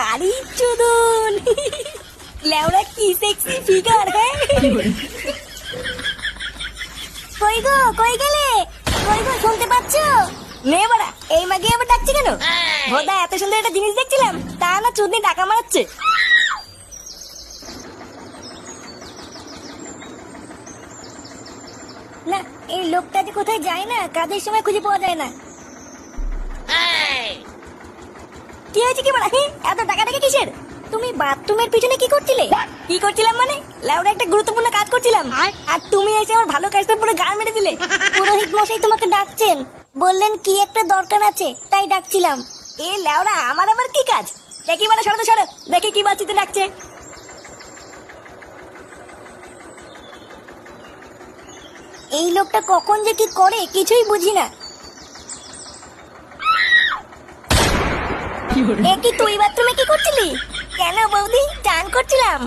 আরে চুদন লেওড়া কি সেক্সি ফিগার। হ্যাঁ কই গো, কই গেলে? কই গো, শুনতে পাচ্ছ? নে বাড়া, এই মাগে আবার ডাকছে কেন? ভোদা এত সুন্দর একটা জিনিস দেখছিলাম, তা না চুদনি টাকা মারাচ্ছে। না, এই লোকটা যে কোথায় যায় না, কাজের সময় খুঁজে পাওয়া যায় না। কি হয়েছে কি বাড়া? এত টাকা টাকা কিসের? তুমি বাথরুমের পিছনে কি করছিলে? কি করছিলাম মানে? লাউডা একটা গুরুত্বপূর্ণ কাজ করছিলাম, আর তুমি এসে আমার ভালো কাজটা পুরো গান মেরে দিলে। পুরোহিত মশাই তোমাকে ডাকছেন, বললেন কি একটা দরকার আছে, তাই ডাকছিলাম। এ লাউডা, আমার আবার কি কাজ? দেখি মানে, সরো তো সরো, দেখি কি বাচ্চিতে ডাকছে। এই লোকটা কখন যে কি করে কিছুই বুঝি না। এ কি তুই বাথরুমে কি করছিলি? কেন বৌদি? চান করছিলাম।